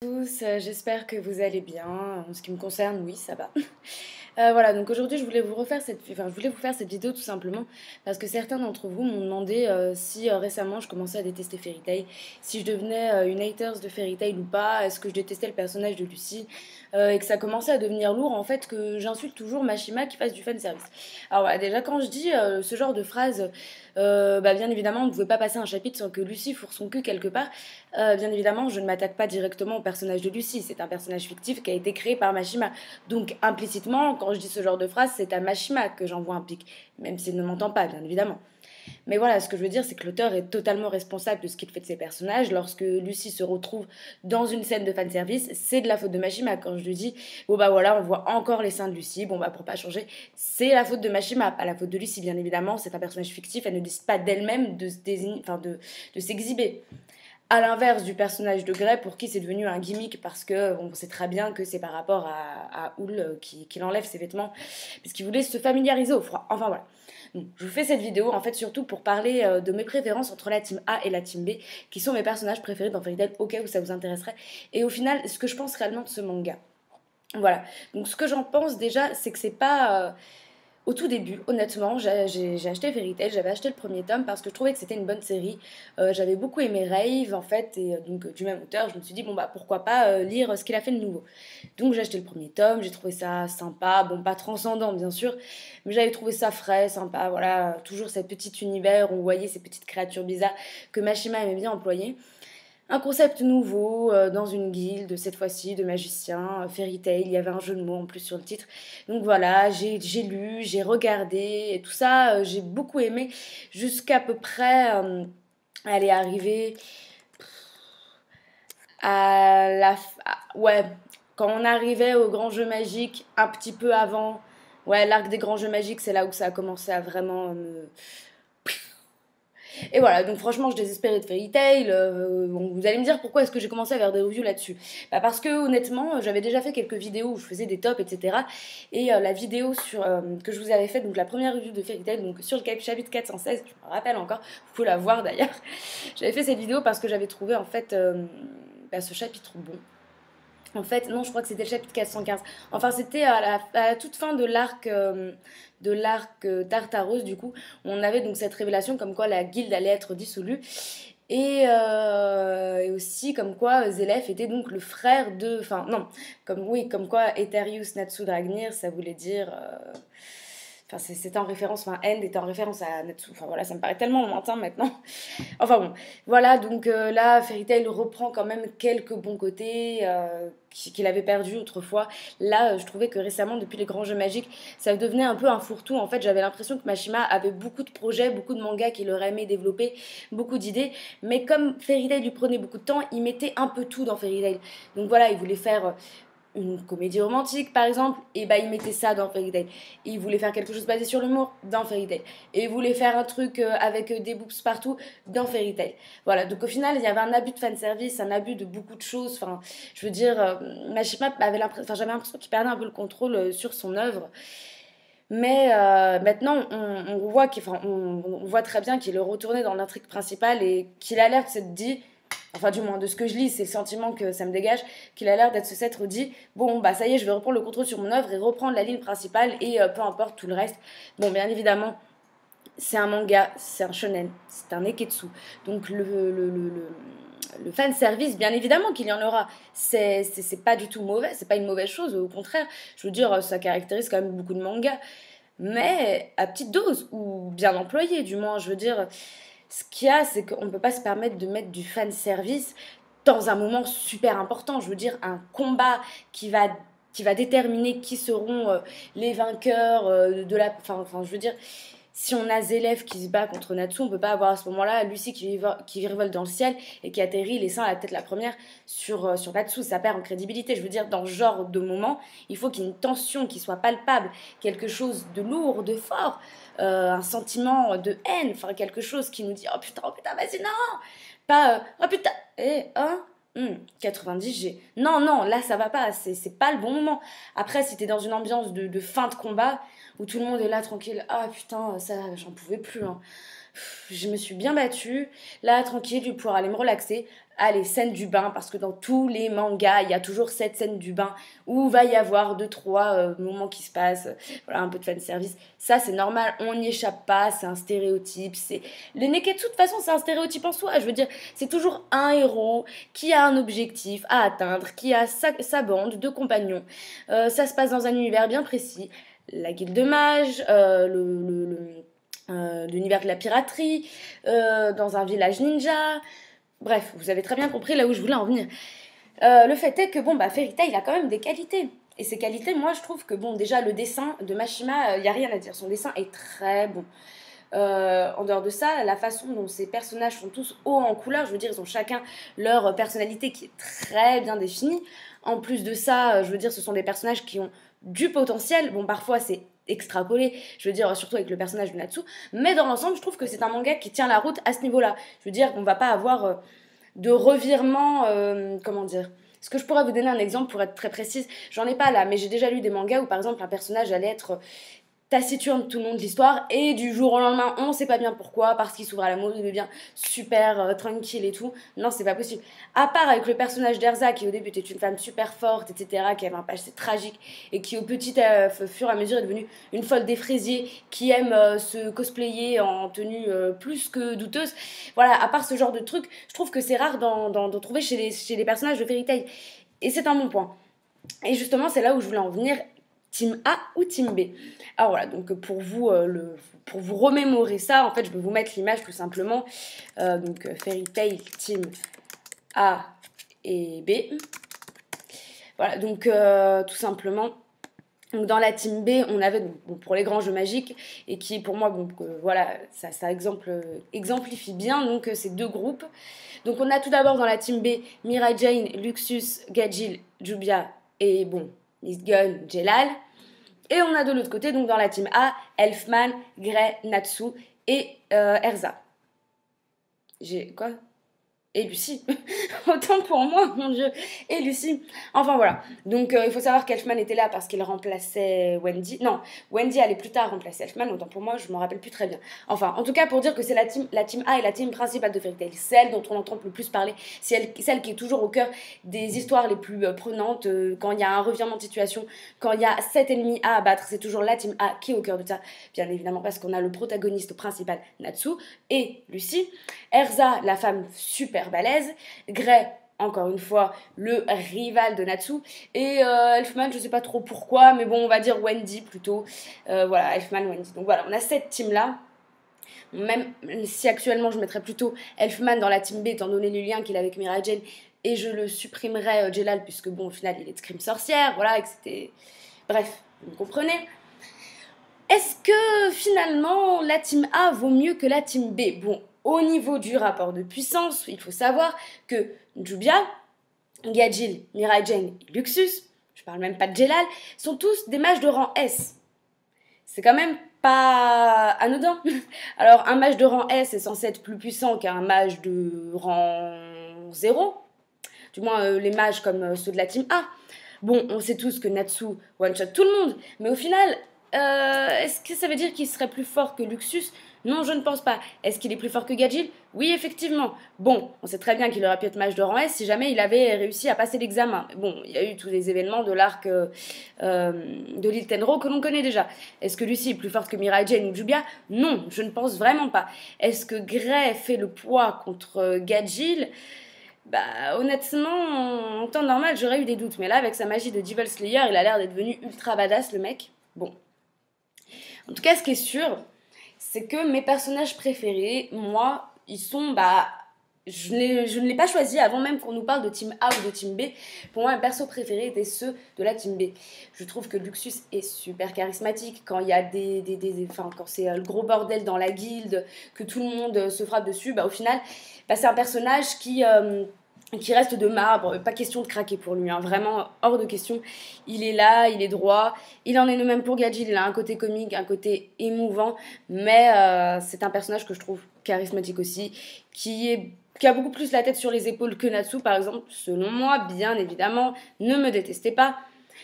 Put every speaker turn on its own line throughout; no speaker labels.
Tous, j'espère que vous allez bien. En ce qui me concerne, oui, ça va. Voilà, donc aujourd'hui, je voulais vous faire cette vidéo tout simplement parce que certains d'entre vous m'ont demandé si récemment je commençais à détester Fairy Tail, si je devenais une haters de Fairy Tail ou pas, est-ce que je détestais le personnage de Lucy, et que ça commençait à devenir lourd en fait, que j'insulte toujours Mashima qui fasse du fanservice. Alors voilà, déjà quand je dis ce genre de phrase, bah, bien évidemment, on ne pouvait pas passer un chapitre sans que Lucy fourre son cul quelque part. Bien évidemment, je ne m'attaque pas directement au personnage de Lucy, c'est un personnage fictif qui a été créé par Mashima. Donc implicitement, quand je dis ce genre de phrase, c'est à Mashima que j'envoie un pic, même s'il ne m'entend pas, bien évidemment. Mais voilà, ce que je veux dire, c'est que l'auteur est totalement responsable de ce qu'il fait de ses personnages. Lorsque Lucy se retrouve dans une scène de fanservice, c'est de la faute de Mashima. Quand je lui dis, bon bah voilà, on voit encore les seins de Lucy, bon bah pour pas changer, c'est la faute de Mashima, pas la faute de Lucy, bien évidemment. C'est un personnage fictif, elle ne décide pas d'elle-même de de s'exhiber. À l'inverse du personnage de Grey, pour qui c'est devenu un gimmick parce que on sait très bien que c'est par rapport à Houle qu'il enlève ses vêtements, parce qu'il voulait se familiariser au froid. Enfin voilà. Donc, je vous fais cette vidéo en fait surtout pour parler de mes préférences entre la team A et la team B, qui sont mes personnages préférés dans Fairy Tail, au cas où ça vous intéresserait, et au final ce que je pense réellement de ce manga. Voilà. Donc ce que j'en pense déjà, c'est que c'est pas au tout début, honnêtement, j'ai acheté Fairy Tail, j'avais acheté le premier tome parce que je trouvais que c'était une bonne série. J'avais beaucoup aimé Rave en fait, et donc du même auteur, je me suis dit bon bah pourquoi pas lire ce qu'il a fait de nouveau. Donc j'ai acheté le premier tome, j'ai trouvé ça sympa, bon pas transcendant bien sûr, mais j'avais trouvé ça frais, sympa, voilà, toujours cet petit univers où on voyait ces petites créatures bizarres que Mashima aimait bien employer. Un concept nouveau dans une guilde, cette fois-ci de magiciens, Fairy Tail, il y avait un jeu de mots en plus sur le titre. Donc voilà, j'ai lu, j'ai regardé, et tout ça, j'ai beaucoup aimé, jusqu'à peu près, elle est arrivée ouais, quand on arrivait au grand jeu magique, un petit peu avant, ouais, l'arc des grands jeux magiques, c'est là où ça a commencé à vraiment me... Et voilà, donc franchement, je désespérais de Fairy Tail. Bon, vous allez me dire pourquoi est-ce que j'ai commencé à faire des reviews là-dessus. Bah parce que honnêtement, j'avais déjà fait quelques vidéos où je faisais des tops, etc. Et la vidéo que je vous avais faite, donc la première review de Fairy Tail, donc sur le chapitre 416, je me rappelle encore, vous pouvez la voir d'ailleurs. J'avais fait cette vidéo parce que j'avais trouvé en fait bah, ce chapitre bon. En fait, non, je crois que c'était le chapitre 415. Enfin, c'était à la toute fin de l'arc Tartaros, du coup, où on avait donc cette révélation comme quoi la guilde allait être dissolue. Et aussi comme quoi Zelef était donc le frère de... Enfin, non, comme quoi Etherius Natsu Dragnir, ça voulait dire... Enfin, c'était en référence, enfin, End était en référence à Natsu. Enfin, voilà, ça me paraît tellement lointain maintenant. Enfin bon, voilà, donc là, Fairy Tail reprend quand même quelques bons côtés qu'il avait perdus autrefois. Là, je trouvais que récemment, depuis les grands jeux magiques, ça devenait un peu un fourre-tout. En fait, j'avais l'impression que Mashima avait beaucoup de projets, beaucoup de mangas qu'il aurait aimé développer, beaucoup d'idées. Mais comme Fairy Tail lui prenait beaucoup de temps, il mettait un peu tout dans Fairy Tail. Donc voilà, il voulait faire une comédie romantique par exemple, et bah il mettait ça dans Fairy Tail. Il voulait faire quelque chose basé sur l'humour dans Fairy Tail. Et il voulait faire un truc avec des boobs partout dans Fairy Tail. Voilà, donc au final il y avait un abus de fanservice, un abus de beaucoup de choses. Enfin, je veux dire, Mashima avait l'impression, enfin j'avais l'impression qu'il perdait un peu le contrôle sur son œuvre. Mais maintenant, on voit on voit très bien qu'il est retourné dans l'intrigue principale et qu'il a l'air de s'être dit, enfin du moins de ce que je lis, c'est le sentiment que ça me dégage, qu'il a l'air d'être se s'être dit, bon bah ça y est, je vais reprendre le contrôle sur mon œuvre et reprendre la ligne principale et peu importe tout le reste. Bon, bien évidemment, c'est un manga, c'est un shonen, c'est un neketsu. Donc le fan service, bien évidemment qu'il y en aura. C'est pas du tout mauvais, c'est pas une mauvaise chose, au contraire. Je veux dire, ça caractérise quand même beaucoup de mangas. Mais à petite dose, ou bien employé, du moins. Je veux dire, ce qu'il y a, c'est qu'on ne peut pas se permettre de mettre du fan service dans un moment super important. Je veux dire, un combat qui va déterminer qui seront les vainqueurs Enfin, je veux dire, si on a Zelef qui se bat contre Natsu, on peut pas avoir à ce moment-là Lucy qui virevole dans le ciel et qui atterrit les seins à la tête la première sur Natsu. Ça perd en crédibilité. Je veux dire, dans ce genre de moment, il faut qu'il y ait une tension qui soit palpable, quelque chose de lourd, de fort, un sentiment de haine, enfin quelque chose qui nous dit oh putain, vas-y, non! Pas oh putain, hein? Hmm, 90G. Non, non, là ça va pas, c'est pas le bon moment. Après, si t'es dans une ambiance de fin de combat, où tout le monde est là tranquille, ah putain, ça j'en pouvais plus, hein. Je me suis bien battue, là tranquille, je vais pouvoir aller me relaxer. Allez, scène du bain, parce que dans tous les mangas, il y a toujours cette scène du bain où va y avoir deux, trois moments qui se passent, voilà, un peu de fanservice. Ça, c'est normal, on n'y échappe pas, c'est un stéréotype. Les Neketsu, de toute façon, c'est un stéréotype en soi. Je veux dire, c'est toujours un héros qui a un objectif à atteindre, qui a sa bande de compagnons. Ça se passe dans un univers bien précis. La guilde de mages, l'univers de la piraterie, dans un village ninja. Bref, vous avez très bien compris là où je voulais en venir. Le fait est que bon, bah, Fairy Tail a quand même des qualités. Et ces qualités, moi je trouve que bon, déjà le dessin de Mashima, il n'y a rien à dire. Son dessin est très bon. En dehors de ça, la façon dont ces personnages sont tous hauts en couleur, je veux dire, ils ont chacun leur personnalité qui est très bien définie. En plus de ça, je veux dire, ce sont des personnages qui ont du potentiel. Bon, parfois c'est extrapolé, je veux dire, surtout avec le personnage de Natsu. Mais dans l'ensemble, je trouve que c'est un manga qui tient la route à ce niveau-là. Je veux dire, on va pas avoir de revirement, comment dire. Est-ce que je pourrais vous donner un exemple pour être très précise? J'en ai pas là, mais j'ai déjà lu des mangas où par exemple un personnage allait être taciturne tout le long de l'histoire et du jour au lendemain on sait pas bien pourquoi, parce qu'il s'ouvre à l'amour, il devient super tranquille et tout. Non, c'est pas possible. À part avec le personnage d'Erza qui au début était une femme super forte, etc., qui avait un passé tragique et qui au petit fur et à mesure est devenue une folle des fraisiers qui aime se cosplayer en tenue plus que douteuse. Voilà, à part ce genre de truc, je trouve que c'est rare d'en trouver chez les personnages de Fairy Tail. Et c'est un bon point. Et justement, c'est là où je voulais en venir. Team A ou Team B. Alors voilà, donc pour vous remémorer ça, en fait, je vais vous mettre l'image tout simplement. Donc Fairy Tail, Team A et B. Voilà, donc tout simplement. Donc dans la team B, on avait donc, bon, pour les grands jeux magiques, et qui pour moi, bon, voilà, ça exemplifie bien donc ces deux groupes. Donc on a tout d'abord dans la team B Mirai Jane, Luxus, Gajil, Jubia et bon, Miss Gun, Jelal. Et on a de l'autre côté, donc dans la team A, Elfman, Grey, Natsu et Erza. J'ai quoi? Et Lucie. Autant pour moi, mon Dieu. Et Lucie. Enfin voilà. Donc il faut savoir qu'Elfman était là parce qu'il remplaçait Wendy. Non, Wendy allait plus tard remplacer Elfman. Autant pour moi, je m'en rappelle plus très bien. Enfin, en tout cas, pour dire que c'est la team A et la team principale de Fairy Tail. Celle dont on entend le plus parler. C'est celle qui est toujours au cœur des histoires les plus prenantes. Quand il y a un revirement de situation, quand il y a 7 ennemis à abattre, c'est toujours la team A qui est au cœur de ça. Bien évidemment parce qu'on a le protagoniste principal, Natsu, et Lucie. Erza, la femme super balèze. Grey, encore une fois, le rival de Natsu. Et Elfman, je sais pas trop pourquoi, mais bon, on va dire Wendy plutôt. Voilà, Elfman, Wendy. Donc voilà, on a cette team-là. Même si actuellement je mettrais plutôt Elfman dans la team B, étant donné le lien qu'il a avec Mirai Jane, et je le supprimerais Jelal, puisque bon, au final, il est de crime sorcière, voilà, et que c'était. Bref, vous comprenez. Est-ce que finalement la team A vaut mieux que la team B? Bon, au niveau du rapport de puissance, il faut savoir que Jubia, Gajil, Mirai Jane et Luxus, je parle même pas de Jelal, sont tous des mages de rang S. C'est quand même pas anodin. Alors un mage de rang S est censé être plus puissant qu'un mage de rang 0. Du moins les mages comme ceux de la team A. Bon, on sait tous que Natsu one-shot tout le monde, mais au final, est-ce que ça veut dire qu'il serait plus fort que Luxus? Non, je ne pense pas. Est-ce qu'il est plus fort que Gajil? Oui, effectivement. Bon, on sait très bien qu'il aurait pu être mage de rang S si jamais il avait réussi à passer l'examen. Bon, il y a eu tous les événements de l'arc de l'île Tenro que l'on connaît déjà. Est-ce que Lucie est plus forte que Mirai Jane ou Jubia? Non, je ne pense vraiment pas. Est-ce que Grey fait le poids contre Gajil? Bah honnêtement, en temps normal, j'aurais eu des doutes. Mais là, avec sa magie de Devil Slayer, il a l'air d'être devenu ultra badass, le mec. Bon. En tout cas, ce qui est sûr, c'est que mes personnages préférés, moi, ils sont, bah... je ne l'ai pas choisi avant même qu'on nous parle de Team A ou de Team B. Pour moi, mes persos préférés étaient ceux de la Team B. Je trouve que Luxus est super charismatique. Quand il y a enfin, quand c'est le gros bordel dans la guilde, que tout le monde se frappe dessus, bah au final, bah, c'est un personnage qui reste de marbre, pas question de craquer pour lui, hein, vraiment hors de question. Il est là, il est droit, il en est de même pour Gadjil, il a un côté comique, un côté émouvant, mais c'est un personnage que je trouve charismatique aussi, qui a beaucoup plus la tête sur les épaules que Natsu par exemple, selon moi, bien évidemment, ne me détestez pas.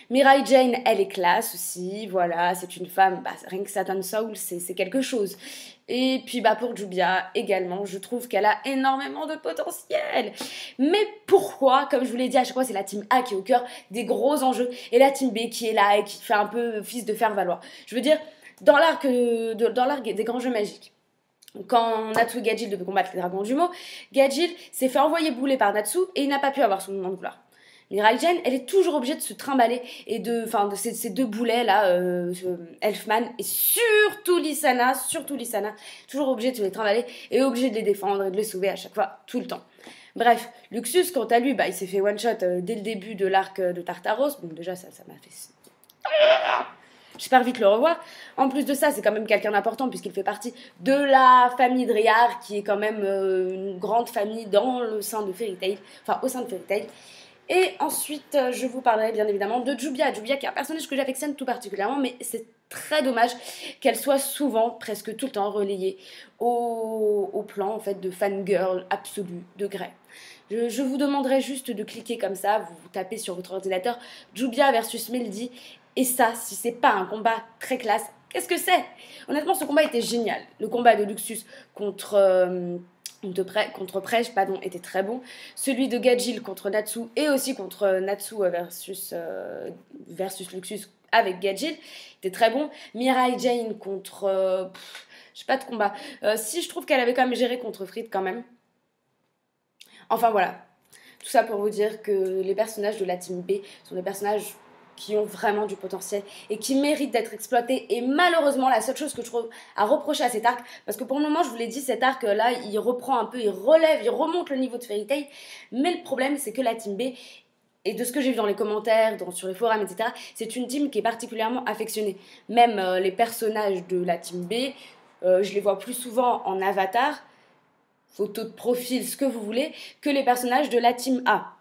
Mirai Jane, elle est classe aussi, voilà, c'est une femme, bah, rien que Satan Soul, c'est quelque chose. Et puis bah pour Jubia également, je trouve qu'elle a énormément de potentiel. Mais pourquoi, comme je vous l'ai dit à chaque fois, c'est la team A qui est au cœur des gros enjeux et la team B qui est là et qui fait un peu fils de faire valoir. Je veux dire, dans l'arc des grands jeux magiques, quand Natsu et Gadjil devaient combattre les dragons jumeaux, Gadjil s'est fait envoyer bouler par Natsu et il n'a pas pu avoir son moment de gloire. Mirai Jane, elle est toujours obligée de se trimballer et de ces deux boulets là, Elfman et surtout Lissana, toujours obligée de se les trimballer et obligée de les défendre et de les sauver à chaque fois, tout le temps. Bref, Luxus, quant à lui, bah, il s'est fait one shot dès le début de l'arc de Tartaros. Bon, déjà, ça m'a fait. J'espère vite le revoir. En plus de ça, c'est quand même quelqu'un d'important puisqu'il fait partie de la famille Driard, qui est quand même une grande famille dans le sein de Fairy Tail, enfin au sein de Fairy Tail. Et ensuite, je vous parlerai bien évidemment de Jubia. Jubia qui est un personnage que j'affectionne tout particulièrement, mais c'est très dommage qu'elle soit souvent, presque tout le temps, relayée au plan en fait de fangirl absolue de Grey. Je vous demanderai juste de cliquer comme ça, vous tapez sur votre ordinateur Jubia versus Melody, et ça, si c'est pas un combat très classe, qu'est-ce que c'est? Honnêtement, ce combat était génial. Le combat de Luxus contre Prej, pardon, était très bon. Celui de Gadjil contre Natsu et aussi contre Natsu versus Luxus avec Gadjil était très bon. Mirai Jane contre... je sais pas de combat. Si, je trouve qu'elle avait quand même géré contre Fried quand même. Enfin voilà. Tout ça pour vous dire que les personnages de la team B sont des personnages qui ont vraiment du potentiel et qui méritent d'être exploités. Et malheureusement, la seule chose que je trouve à reprocher à cet arc, parce que pour le moment, je vous l'ai dit, cet arc-là, il reprend un peu, il relève, il remonte le niveau de Fairy Tail, mais le problème, c'est que la team B, et de ce que j'ai vu dans les commentaires, sur les forums, etc., c'est une team qui est particulièrement affectionnée. Même les personnages de la team B, je les vois plus souvent en avatar, photo de profil, ce que vous voulez, que les personnages de la team A.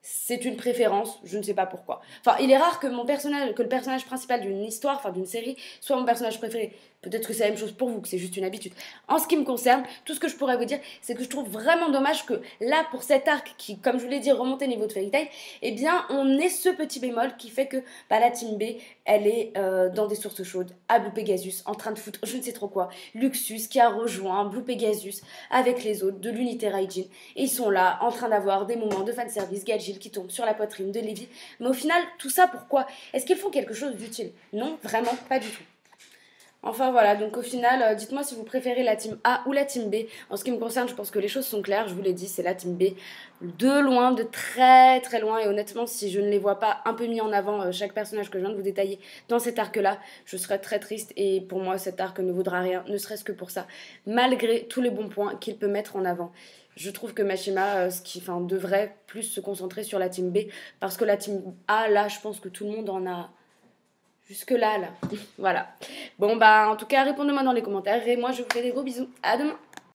C'est une préférence, je ne sais pas pourquoi. Enfin, il est rare que le personnage principal d'une histoire, enfin d'une série, soit mon personnage préféré. Peut-être que c'est la même chose pour vous, que c'est juste une habitude. En ce qui me concerne, tout ce que je pourrais vous dire, c'est que je trouve vraiment dommage que là, pour cet arc qui, comme je vous l'ai dit, remonte au niveau de Fairy Tail, eh bien, on ait ce petit bémol qui fait que bah, la team B, elle est dans des sources chaudes, à Blue Pegasus, en train de foutre je ne sais trop quoi. Luxus qui a rejoint Blue Pegasus avec les autres de l'unité Raijin. Et ils sont là, en train d'avoir des moments de fanservice, Gadjil qui tombe sur la poitrine de Levi. Mais au final, tout ça, pourquoi? Est-ce qu'ils font quelque chose d'utile? Non, vraiment, pas du tout. Enfin voilà, donc au final, dites-moi si vous préférez la team A ou la team B. En ce qui me concerne, je pense que les choses sont claires, je vous l'ai dit, c'est la team B. De loin, de très très loin, et honnêtement, si je ne les vois pas un peu mis en avant, chaque personnage que je viens de vous détailler dans cet arc-là, je serais très triste, et pour moi, cet arc ne vaudra rien, ne serait-ce que pour ça, malgré tous les bons points qu'il peut mettre en avant. Je trouve que Mashima devrait plus se concentrer sur la team B, parce que la team A, là, je pense que tout le monde en a... Jusque-là, là. Voilà. Bon, bah, en tout cas, répondez-moi dans les commentaires. Et moi, je vous fais des gros bisous. À demain.